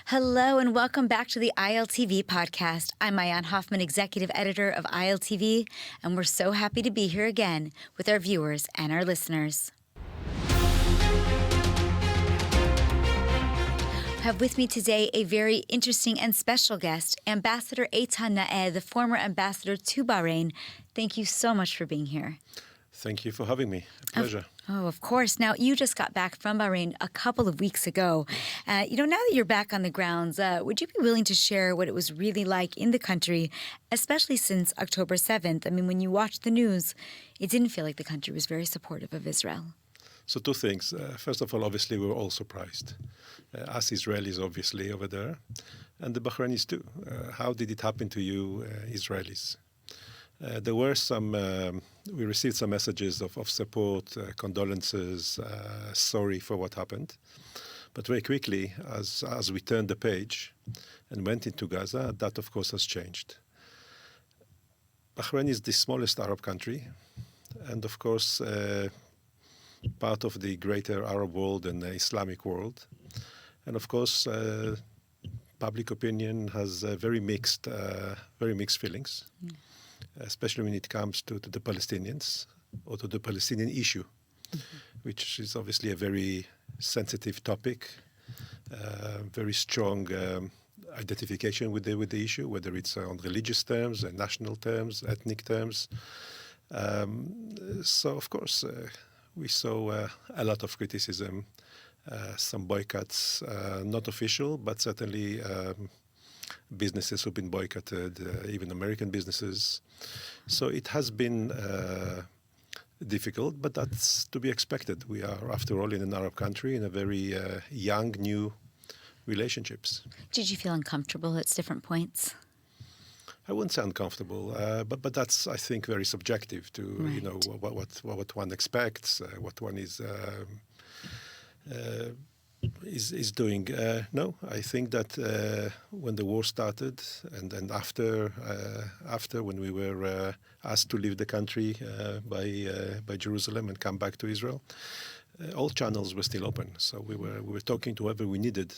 Hello and welcome back to the ILTV Podcast. I'm Maayan Hoffman, Executive Editor of ILTV, and we're so happy to be here again with our viewers and our listeners. I have with me today a very interesting and special guest, Ambassador Eitan Na'eh, the former ambassador to Bahrain. Thank you so much for being here. Thank you for having me. A pleasure. Of course. Now, you just got back from Bahrain a couple of weeks ago. Now that you're back on the grounds, would you be willing to share what it was really like in the country, especially since October 7th? I mean, when you watched the news, it didn't feel like the country was very supportive of Israel. So two things. First of all, obviously, we were all surprised. Us Israelis, obviously, over there, and the Bahrainis too. How did it happen to you, Israelis? There were we received some messages of support, condolences, sorry for what happened. But very quickly, as we turned the page and went into Gaza, that of course has changed. Bahrain is the smallest Arab country, and of course, part of the greater Arab world and the Islamic world. And of course, public opinion has very mixed feelings. Especially when it comes to the Palestinians or to the Palestinian issue, which is obviously a very sensitive topic, very strong identification with the issue, whether it's on religious terms, national terms, ethnic terms. So, of course, we saw a lot of criticism, some boycotts, not official, but certainly businesses who've been boycotted, even American businesses. So it has been difficult, but that's to be expected. We are, after all, in an Arab country in a very young, new relationships. Did you feel uncomfortable at different points? I wouldn't say uncomfortable, but that's, I think, very subjective to what one expects, what one is doing. No, I think that when the war started and after when we were asked to leave the country by Jerusalem and come back to Israel, all channels were still open. So we were talking to whoever we needed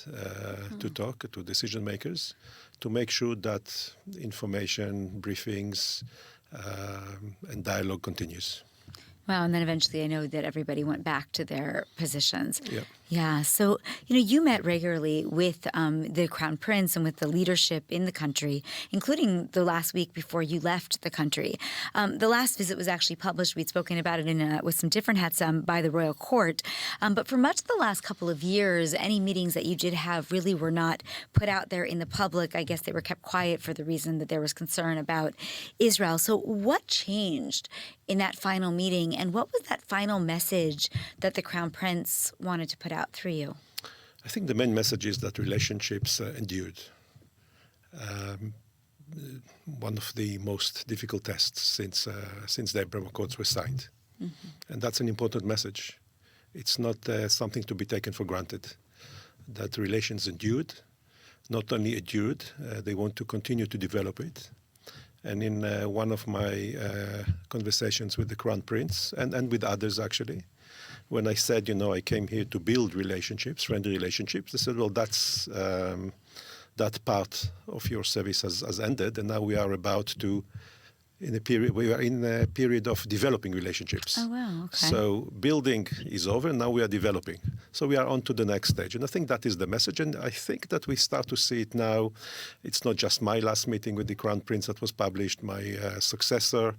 to talk to decision makers to make sure that information, briefings, and dialogue continues. Wow, and then eventually I know that everybody went back to their positions. Yeah. Yeah, so, you met regularly with the Crown Prince and with the leadership in the country, including the last week before you left the country. The last visit was actually published. We'd spoken about it with some different hats by the Royal Court. But for much of the last couple of years, any meetings that you did have really were not put out there in the public. I guess they were kept quiet for the reason that there was concern about Israel. So what changed in that final meeting, and what was that final message that the Crown Prince wanted to put out through you? I think the main message is that relationships endured. One of the most difficult tests since the Abraham Accords were signed. Mm-hmm. And that's an important message. It's not something to be taken for granted. That relations endured, not only endured, they want to continue to develop it. And in one of my conversations with the Crown Prince, and with others actually, when I said, I came here to build relationships, friendly relationships, they said, well, that's that part of your service has ended, and now we are about to, we are in a period of developing relationships. Oh, wow, okay. So building is over, and now we are developing. So we are on to the next stage. And I think that is the message. And I think that we start to see it now. It's not just my last meeting with the Crown Prince that was published. My successor,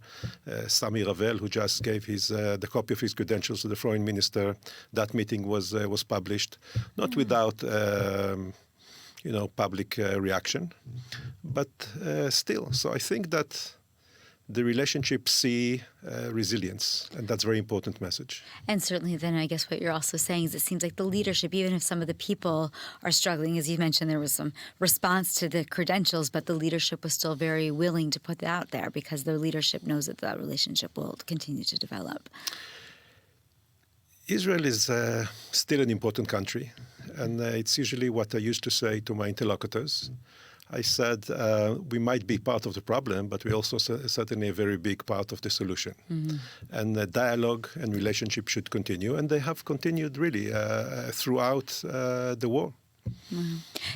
Sami Ravel, who just gave the copy of his credentials to the Foreign Minister, that meeting was published, not without public reaction, but still. So I think that the relationships see resilience, and that's a very important message. And certainly then I guess what you're also saying is it seems like the leadership, even if some of the people are struggling, as you mentioned, there was some response to the credentials, but the leadership was still very willing to put that out there because their leadership knows that relationship will continue to develop. Israel is still an important country, and it's usually what I used to say to my interlocutors. I said we might be part of the problem, but we're also certainly a very big part of the solution. Mm-hmm. And the dialogue and relationship should continue, and they have continued really throughout the war.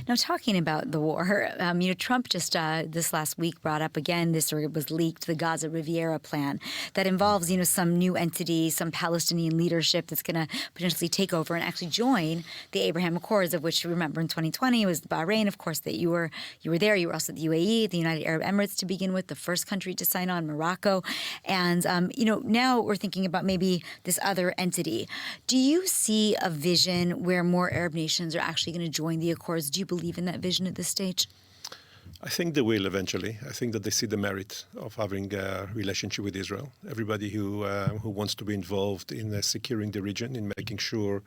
Now, talking about the war, Trump just this last week brought up again this, or it was leaked, the Gaza Riviera plan that involves, some new entity, some Palestinian leadership that's going to potentially take over and actually join the Abraham Accords, of which you remember in 2020 was Bahrain, of course, that you were there. You were also the UAE, the United Arab Emirates to begin with, the first country to sign on, Morocco. And, now we're thinking about maybe this other entity. Do you see a vision where more Arab nations are actually going to join the Accords? Do you believe in that vision at this stage? I think they will eventually. I think that they see the merit of having a relationship with Israel. Everybody who wants to be involved in securing the region, in making sure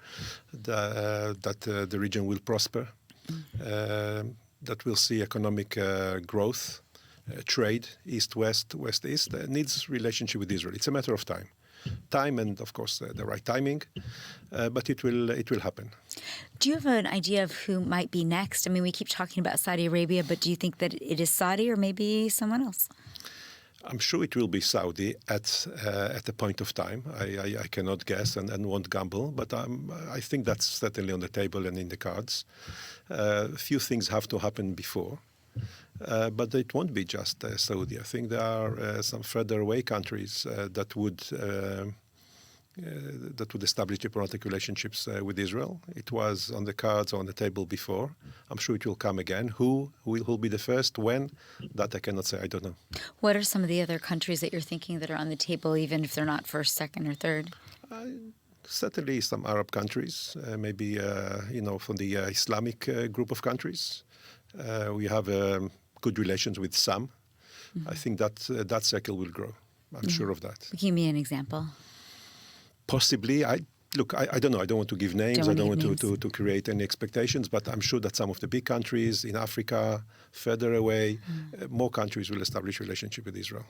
that the region will prosper, that we'll see economic growth, trade, east-west, west-east, needs relationship with Israel. It's a matter of time. And, of course, the right timing, but it will happen. Do you have an idea of who might be next? I mean, we keep talking about Saudi Arabia, but do you think that it is Saudi or maybe someone else? I'm sure it will be Saudi at a point of time. I cannot guess and won't gamble, but I think that's certainly on the table and in the cards. A few things have to happen before. But it won't be just Saudi. I think there are some further away countries that would establish diplomatic relationships with Israel. It was on the cards, on the table before. I'm sure it will come again. Who will be the first? When? That I cannot say. I don't know. What are some of the other countries that you're thinking that are on the table, even if they're not first, second, or third? Certainly some Arab countries, maybe from the Islamic group of countries. We have good relations with some. Mm-hmm. I think that circle will grow. I'm sure of that. Give me an example. Possibly. I don't know. I don't want to give names. I don't want to create any expectations, but I'm sure that some of the big countries in Africa, further away, more countries will establish relationship with Israel.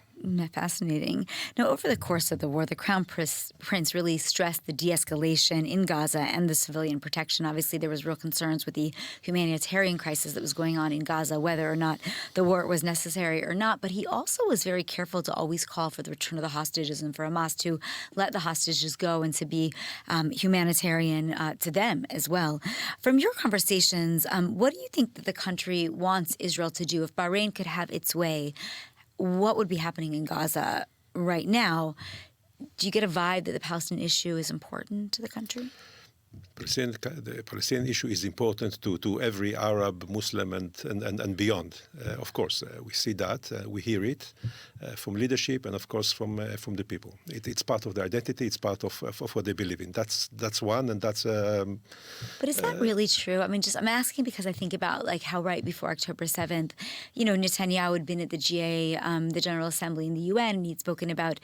Fascinating. Now, over the course of the war, the Crown Prince really stressed the de-escalation in Gaza and the civilian protection. Obviously, there was real concerns with the humanitarian crisis that was going on in Gaza, whether or not the war was necessary or not. But he also was very careful to always call for the return of the hostages and for Hamas to let the hostages go and to be humanitarian to them as well. From your conversations, what do you think that the country wants Israel to do? If Bahrain could have its way, what would be happening in Gaza right now? Do you get a vibe that the Palestinian issue is important to the country? The Palestinian issue is important to every Arab, Muslim, and beyond. Of course, we see that, we hear it from leadership, and of course from the people. It's part of their identity. It's part of what they believe in. That's one, and that's. But is that really true? I mean, I'm asking because I think about how right before October 7th, Netanyahu had been at the GA, the General Assembly in the UN, and he'd spoken about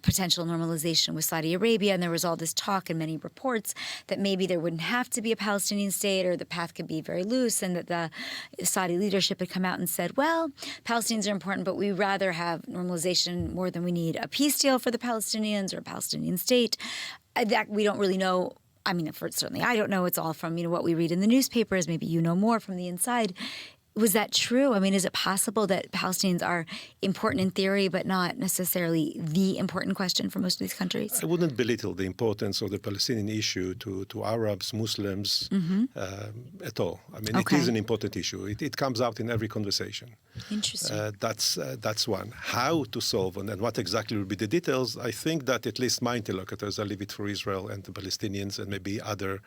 potential normalization with Saudi Arabia, and there was all this talk and many reports that maybe there wouldn't have to be a Palestinian state, or the path could be very loose, and that the Saudi leadership had come out and said, well, Palestinians are important, but we'd rather have normalization more than we need a peace deal for the Palestinians or a Palestinian state. That we don't really know. I mean, certainly I don't know. It's all from what we read in the newspapers. Maybe you know more from the inside. Was that true? I mean, is it possible that Palestinians are important in theory, but not necessarily the important question for most of these countries? I wouldn't belittle the importance of the Palestinian issue to Arabs, Muslims, at all. I mean, It is an important issue. It comes out in every conversation. Interesting. That's one. How to solve and what exactly will be the details, I think that at least my interlocutors, I leave it for Israel and the Palestinians and maybe other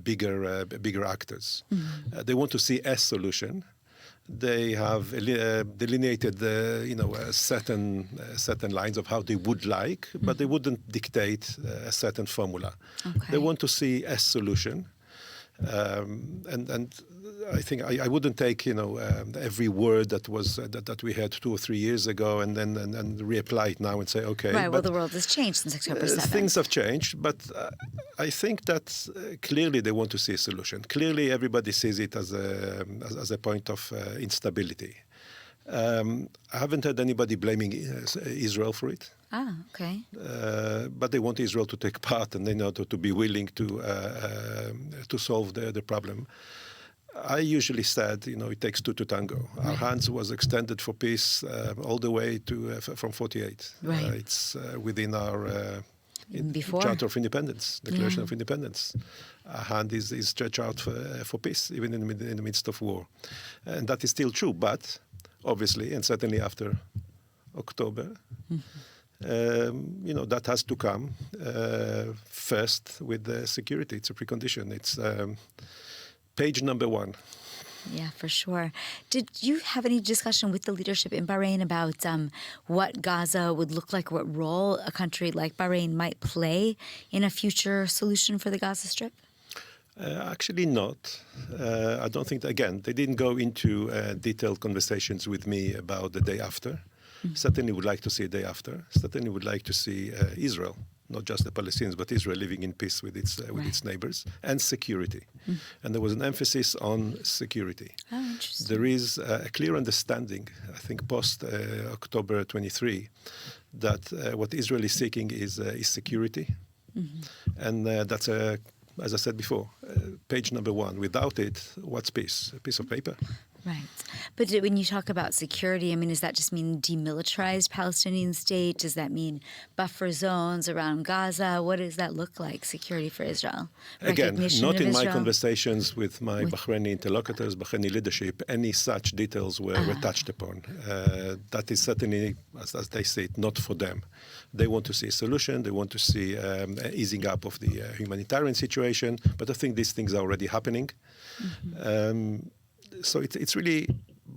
bigger actors. Mm-hmm. They want to see a solution. They have delineated certain lines of how they would like, but they wouldn't dictate a certain formula. Okay. They want to see a solution, and I think I wouldn't take every word that was that we had 2 or 3 years ago and then reapply it now and say okay. Right. Well, the world has changed since October 7th. Things have changed, but I think that clearly they want to see a solution. Clearly, everybody sees it as a point of instability. I haven't heard anybody blaming Israel for it. Ah, okay. But they want Israel to take part and to be willing to solve the problem. I usually said, it takes two to tango. Our hands was extended for peace all the way to from 48. Right. It's within our before. Charter of Independence, Declaration of Independence. A hand is stretched out for peace, even in the midst of war. And that is still true, but obviously, and certainly after October, that has to come first with the security. It's a precondition. It's page number 1. Yeah, for sure. Did you have any discussion with the leadership in Bahrain about what Gaza would look like, what role a country like Bahrain might play in a future solution for the Gaza Strip? Actually not. I don't think, again, they didn't go into detailed conversations with me about the day after. Certainly would like to see a day after. Certainly would like to see Israel, not just the Palestinians, but Israel living in peace with its neighbors, and security. And there was an emphasis on security. Oh, interesting. There is a clear understanding, I think, post October 23, that what Israel is seeking is security. And that's as I said before, page number 1. Without it, what's peace? A piece of paper. Right. But when you talk about security, I mean, does that just mean demilitarized Palestinian state? Does that mean buffer zones around Gaza? What does that look like, security for Israel? Again, not in my Israel? Conversations with my Bahraini interlocutors, Bahraini leadership, any such details were touched upon. That is certainly, as they say it, not for them. They want to see a solution. They want to see easing up of the humanitarian situation. But I think these things are already happening. So it's really,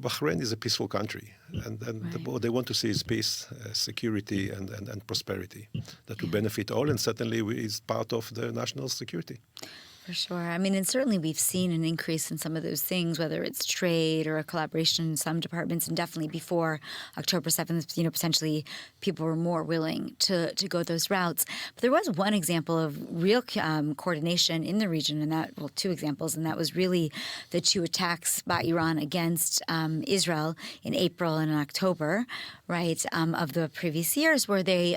Bahrain is a peaceful country, and what they want to see is peace, security, and prosperity that will benefit all, and certainly is part of the national security. For sure. I mean, and certainly we've seen an increase in some of those things, whether it's trade or a collaboration in some departments, and definitely before October 7th, potentially people were more willing to go those routes. But there was one example of real coordination in the region, and two examples, and that was really the 2 attacks by Iran against Israel in April and in October, right, of the previous years, where they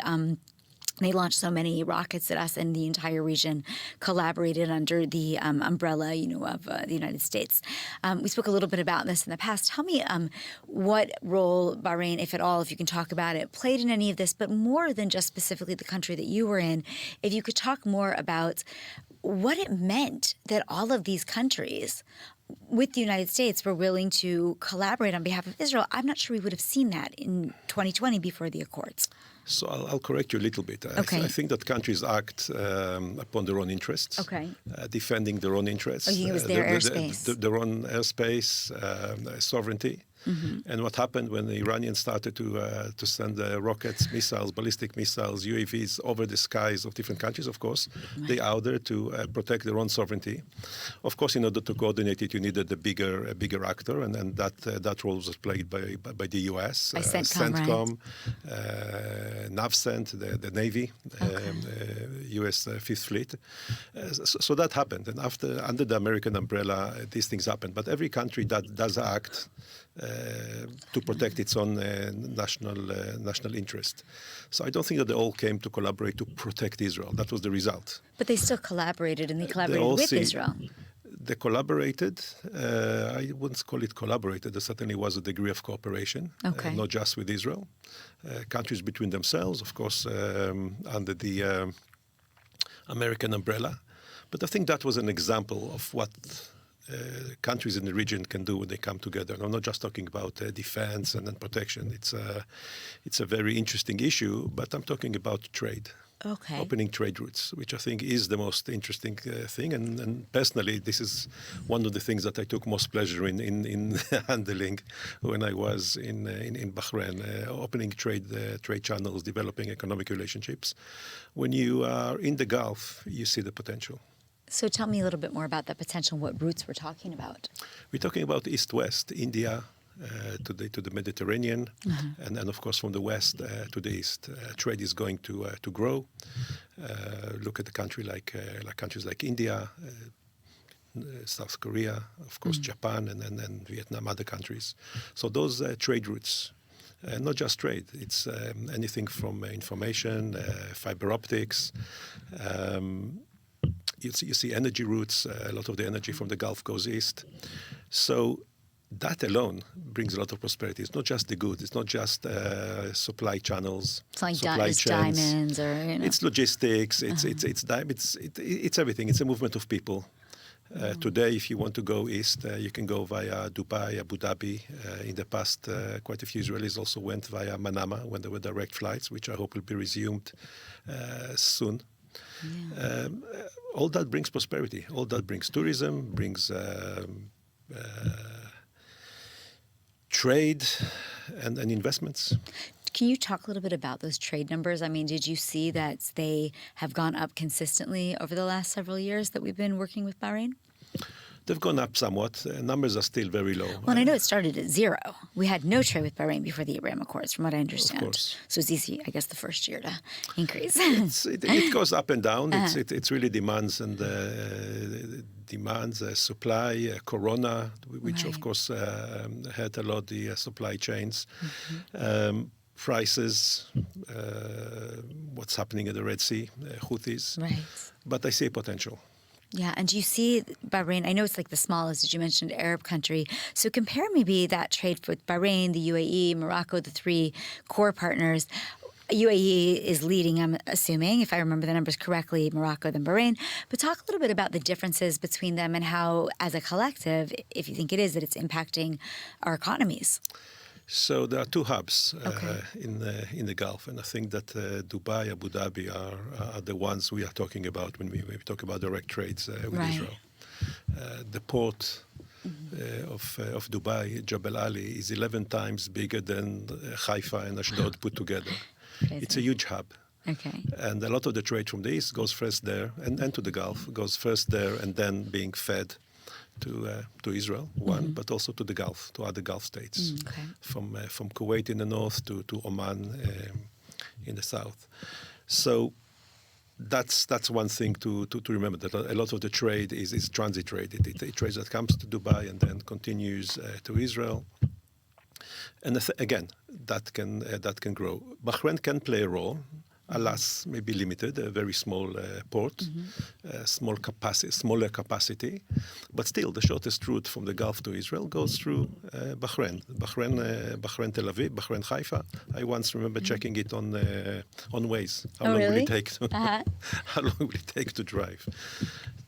launched so many rockets at us, and the entire region collaborated under the umbrella, of the United States. We spoke a little bit about this in the past. Tell me what role Bahrain, if at all, if you can talk about it, played in any of this, but more than just specifically the country that you were in, if you could talk more about what it meant that all of these countries with the United States were willing to collaborate on behalf of Israel. I'm not sure we would have seen that in 2020 before the Accords. So I'll correct you a little bit. Okay. I think that countries act upon their own interests, defending their own interests. Oh, you think it was their airspace? Their own airspace, sovereignty. And what happened when the Iranians started to send rockets, missiles, ballistic missiles, UAVs over the skies of different countries, of course, they ordered to protect their own sovereignty. Of course, in order to coordinate it, you needed a bigger actor, and that role was played by the U.S. CENTCOM, NAVCENT, the Navy, U.S. Fifth Fleet. So that happened, and under the American umbrella, these things happened. But every country that does act to protect its own national interest. So I don't think that they all came to collaborate to protect Israel. That was the result. But they still collaborated, and they collaborated with Israel. They collaborated. I wouldn't call it collaborated. There certainly was a degree of cooperation, not just with Israel. Countries between themselves, of course, under the American umbrella. But I think that was an example of what countries in the region can do when they come together. And I'm not just talking about defense and protection. It's a very interesting issue, but I'm talking about trade. Okay. Opening trade routes, which I think is the most interesting thing. And personally, this is one of the things that I took most pleasure in handling when I was in Bahrain, opening trade channels, developing economic relationships. When you are in the Gulf, you see the potential. So tell me a little bit more about that potential, what routes we're talking about. We're talking about east-west, India to the Mediterranean, and then, of course, from the west to the east. Trade is going to grow. Look at countries like India, South Korea, of course, Japan, and Vietnam, other countries. So those trade routes, not just trade, it's anything from information, fiber optics, you see energy routes. A lot of the energy from the Gulf goes east. So that alone brings a lot of prosperity. It's not just the goods. It's not just supply channels, It's like supply it's chains. diamonds or, It's logistics. It's everything. It's a movement of people. Today, if you want to go east, you can go via Dubai, Abu Dhabi. In the past, quite a few Israelis also went via Manama when there were direct flights, which I hope will be resumed soon. Yeah. All that brings prosperity. All that brings tourism, brings trade and investments. Can you talk a little bit about those trade numbers? I mean, did you see that they have gone up consistently over the last several years that we've been working with Bahrain? They've gone up somewhat. Numbers are still very low. Well, and I know it started at zero. We had no trade with Bahrain before the Abraham Accords, from what I understand. Of course. So it's easy, I guess, the first year to increase. It goes up and down. It's really demands and supply, Corona, which of course hurt a lot the supply chains. Prices, what's happening at the Red Sea, Houthis. Right. But I see potential. Yeah, and do you see Bahrain, I know it's like the smallest, as you mentioned, Arab country. So compare maybe that trade with Bahrain, the UAE, Morocco, the three core partners. UAE is leading, I'm assuming, if I remember the numbers correctly, Morocco, then Bahrain. But talk a little bit about the differences between them and how, as a collective, if you think it is, that it's impacting our economies. So there are two hubs in the Gulf, and I think that Dubai, Abu Dhabi are the ones we are talking about when we talk about direct trades with Israel. The port of Dubai, Jebel Ali, is 11 times bigger than Haifa and Ashdod put together. Crazy. It's a huge hub. Okay. And a lot of the trade from the east goes first there, and to the Gulf, goes first there and then being fed to Israel, but also to the Gulf, to other Gulf states, from Kuwait in the north to Oman in the south. So that's one thing to remember, that a lot of the trade is transit trade. It trades that comes to Dubai and then continues to Israel. And again, that can grow. Bahrain can play a role. Alas, maybe limited, a very small port, smaller capacity, but still the shortest route from the Gulf to Israel goes through Bahrain, Tel Aviv, Bahrain, Haifa. I once remember checking it on Waze. How long will it take? How long will it take to drive?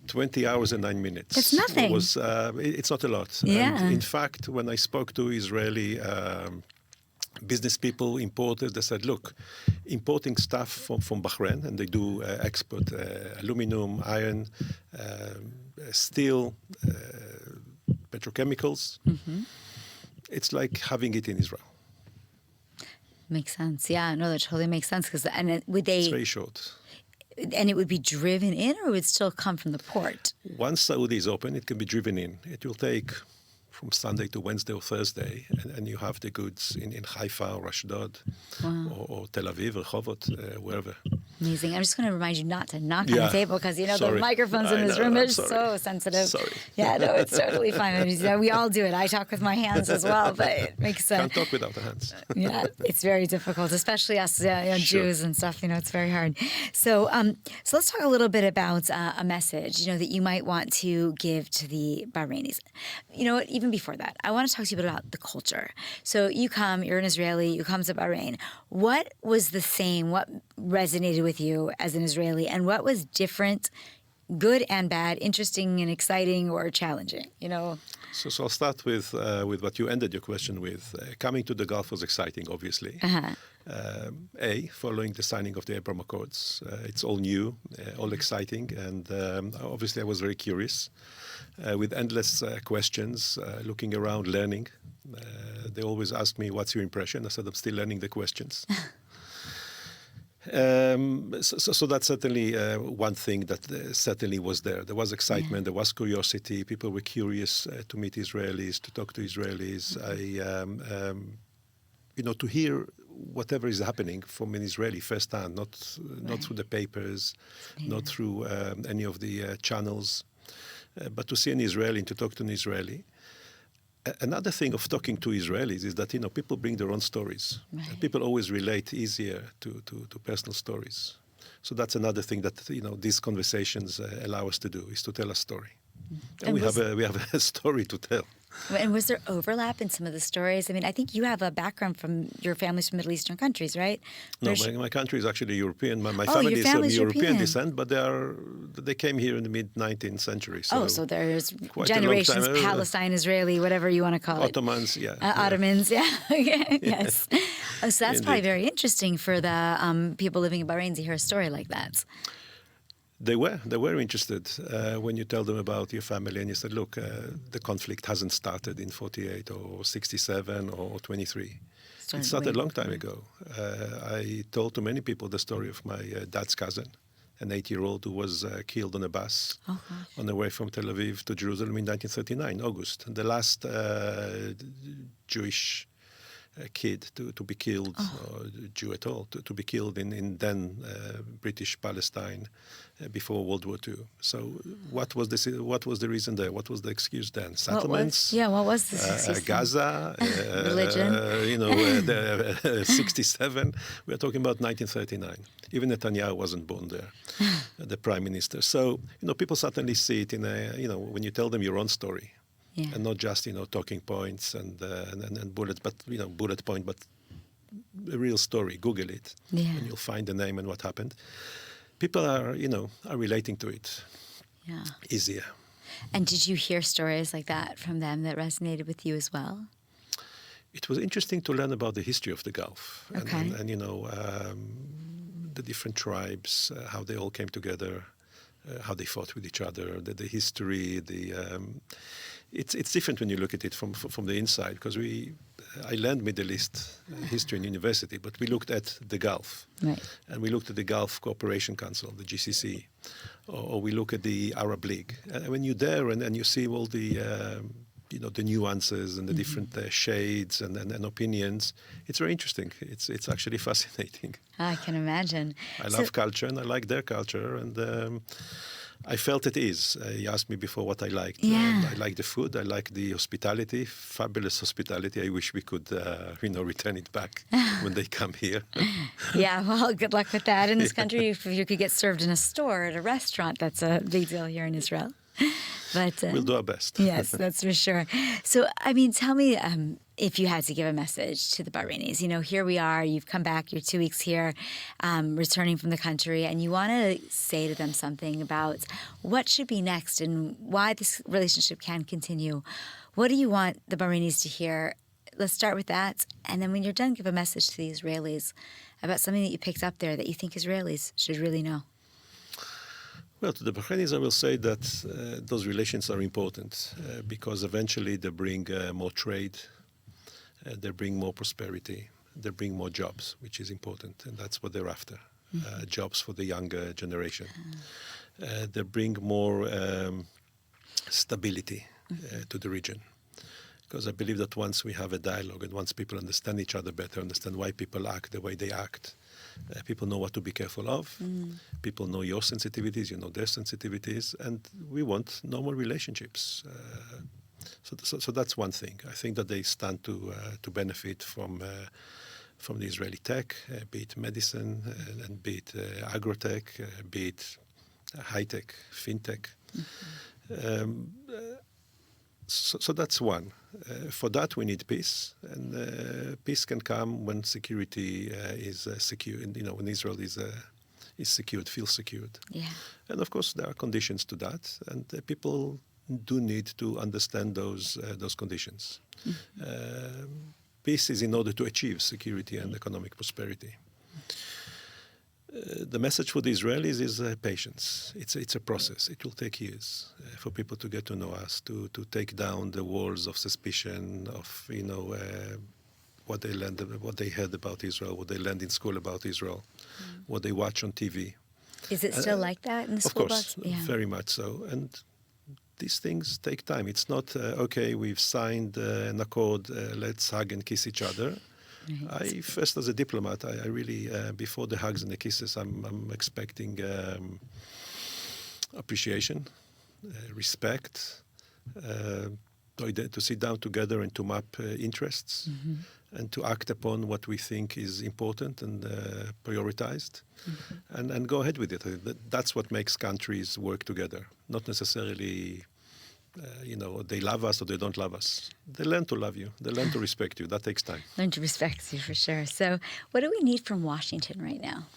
20 hours and 9 minutes. That's nothing. It's not a lot. Yeah. And in fact, when I spoke to Israeli business people, importers, they said, look, importing stuff from Bahrain, and they do export aluminum, iron, steel, petrochemicals. It's like having it in Israel. Makes sense. Yeah, no, that totally makes sense. It's very short. And it would be driven in, or would it still come from the port? Once Saudi is open, it can be driven in. It will take from Sunday to Wednesday or Thursday, and you have the goods in Haifa or Ashdod or Tel Aviv or Rehovot, wherever. Amazing. I'm just going to remind you not to knock on the table because, the microphones in this room are so sensitive. Sorry. Yeah, no, it's totally fine. We all do it. I talk with my hands as well, but it makes sense. Can't talk without the hands. Yeah, it's very difficult, especially us Jews and stuff. It's very hard. So let's talk a little bit about a message, that you might want to give to the Bahrainis. Even before that, I want to talk to you a bit about the culture. So you're an Israeli, you come to Bahrain. What was the same? What resonated with you as an Israeli, and what was different, good and bad, interesting and exciting, or challenging? So I'll start with what you ended your question with. Coming to the Gulf was exciting, obviously. Following the signing of the Abraham Accords, it's all new, all exciting, and obviously I was very curious, with endless questions, looking around, learning. They always ask me, "What's your impression?" I said, "I'm still learning the questions." So that's certainly one thing that certainly was there. There was excitement, there was curiosity. People were curious to meet Israelis, to talk to Israelis. To hear whatever is happening from an Israeli firsthand, not through the papers, not through any of the channels, but to see an Israeli and to talk to an Israeli. Another thing of talking to Israelis is that people bring their own stories. Right. And people always relate easier to personal stories. So that's another thing that these conversations allow us to do, is to tell a story. And we have a story to tell. And was there overlap in some of the stories? I mean, I think you have a background from your family's from Middle Eastern countries, right? No, my country is actually European. My Oh, family your is of family's European European. descent, but they came here in the mid-19th century. So there's quite a long generations, time. Palestine, Israeli, whatever you want to call it. Ottomans, yeah. Ottomans, yeah. Okay, yes. Oh, so that's probably Indeed. very interesting for the people living in Bahrain to hear a story like that. They were interested when you tell them about your family and you said, look, the conflict hasn't started in 48 or 67 or 23. It started a long time ago. I told to many people the story of my dad's cousin, an 8-year-old who was killed on a bus on the way from Tel Aviv to Jerusalem in 1939, August. And the last Jewish kid to be killed, or Jew at all, to be killed in then British Palestine before World War II. So what was the reason there? What was the excuse then? Settlements? What was the excuse? Gaza? Religion? 67. We're talking about 1939. Even Netanyahu wasn't born there, the prime minister. So, people certainly see it in when you tell them your own story. Yeah. And not just talking points and bullets, but bullet point, but a real story. Google it, and you'll find the name and what happened. People are relating to it. Yeah. Easier. And did you hear stories like that from them that resonated with you as well? It was interesting to learn about the history of the Gulf, Okay. and the different tribes, how they all came together, how they fought with each other, the history, It's different when you look at it from the inside, because I learned Middle East history in university, but we looked at the Gulf, Right. and we looked at the Gulf Cooperation Council, the GCC, or we look at the Arab League. And when you're there and you see all the the nuances and the different shades and opinions, it's very interesting. It's actually fascinating. I can imagine. I love culture and I like their culture, and I felt at ease. You asked me before what I liked. Yeah. I like the food. I like the hospitality, fabulous hospitality. I wish we could, return it back when they come here. Yeah, well, good luck with that. In this country, if you could get served in a store, at a restaurant, that's a big deal here in Israel. But We'll do our best. Yes, that's for sure. So, I mean, tell me if you had to give a message to the Bahrainis. Here we are, you've come back, you're 2 weeks here, returning from the country, and you want to say to them something about what should be next and why this relationship can continue. What do you want the Bahrainis to hear? Let's start with that. And then when you're done, give a message to the Israelis about something that you picked up there that you think Israelis should really know. Well, to the Bahrainis, I will say that those relations are important because eventually they bring more trade, they bring more prosperity, they bring more jobs, which is important, and that's what they're after, jobs for the younger generation. They bring more stability to the region, because I believe that once we have a dialogue and once people understand each other better, understand why people act the way they act, people know what to be careful of. People know your sensitivities, you know their sensitivities, and we want normal relationships. So that's one thing. I think that they stand to benefit from the Israeli tech, be it medicine, and be it agrotech, be it high-tech, fintech. So that's one. For that, we need peace, and peace can come when security is secure. When Israel is secured, feels secured. Yeah. And of course, there are conditions to that, and people do need to understand those conditions. Peace is in order to achieve security and economic prosperity. The message for the Israelis is patience. It's a process. It will take years for people to get to know us, to take down the walls of suspicion, of what they learned, what they heard about Israel, what they learned in school about Israel, what they watch on TV. Is it still like that in the school bus? Of course, very much so. And these things take time. It's not, okay, we've signed an accord, let's hug and kiss each other. Right. First, as a diplomat, I really, before the hugs and the kisses, I'm expecting appreciation, respect, to sit down together and to map interests and to act upon what we think is important and prioritized and go ahead with it. That's what makes countries work together, not necessarily They love us or they don't love us. They learn to love you. They learn to respect you. That takes time. Learn to respect you, for sure. So what do we need from Washington right now?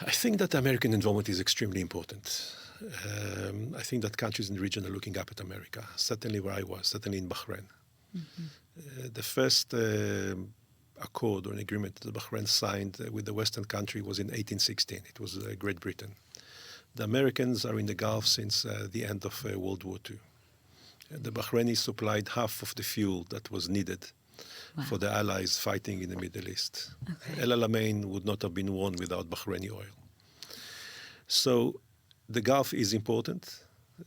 I think that American involvement is extremely important. I think that countries in the region are looking up at America, certainly where I was, certainly in Bahrain. The first accord or an agreement that Bahrain signed with the Western country was in 1816. It was Great Britain. The Americans are in the Gulf since the end of World War II. The Bahrainis supplied half of the fuel that was needed for the Allies fighting in the Middle East. Okay. El Alamein would not have been won without Bahraini oil. So the Gulf is important.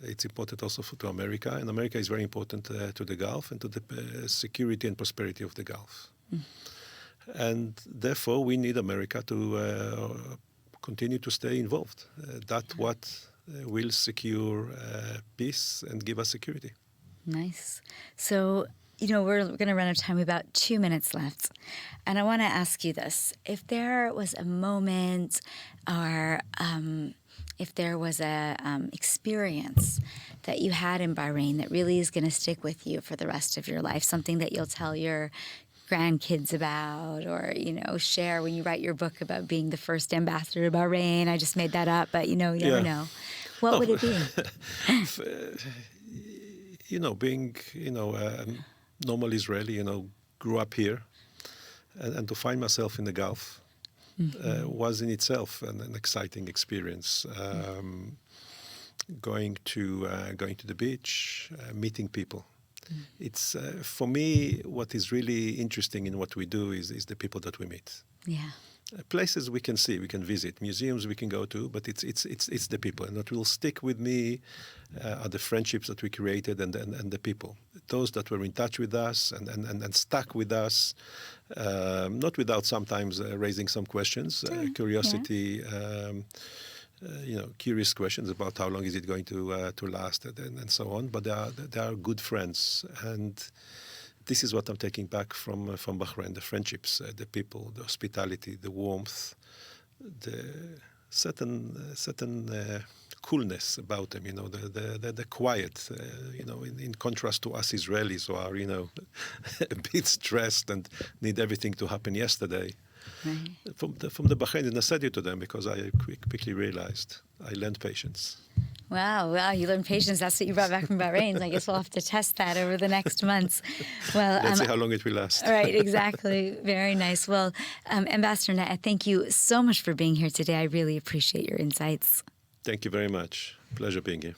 It's important also to America, and America is very important to the Gulf and to the security and prosperity of the Gulf. And therefore, we need America to continue to stay involved. That's what will secure peace and give us security. Nice. So, we're going to run out of time. We have about 2 minutes left. And I want to ask you this. If there was a moment or if there was a experience that you had in Bahrain that really is going to stick with you for the rest of your life, something that you'll tell your grandkids about or, share when you write your book about being the first ambassador to Bahrain. I just made that up, but, you never know. What would it be? Being, a normal Israeli, grew up here and to find myself in the Gulf was in itself an exciting experience. Going to the beach, meeting people. It's for me, what is really interesting in what we do is the people that we meet. Yeah. Places we can see, we can visit, museums we can go to, but it's the people, and what will stick with me are the friendships that we created and the people, those that were in touch with us and stuck with us, not without sometimes raising some questions, curiosity. Curious questions about how long is it going to last and so on. But they are good friends, and this is what I'm taking back from Bahrain: the friendships, the people, the hospitality, the warmth, the certain coolness about them. The quiet. In contrast to us Israelis who are a bit stressed and need everything to happen yesterday. Right. From the Bahrain, and I said it to them because I quickly realized I learned patience. Wow, you learned patience. That's what you brought back from Bahrain. So I guess we'll have to test that over the next months. Well, let's see how long it will last. Right, exactly. Very nice. Well, Ambassador Na'eh, thank you so much for being here today. I really appreciate your insights. Thank you very much. Pleasure being here.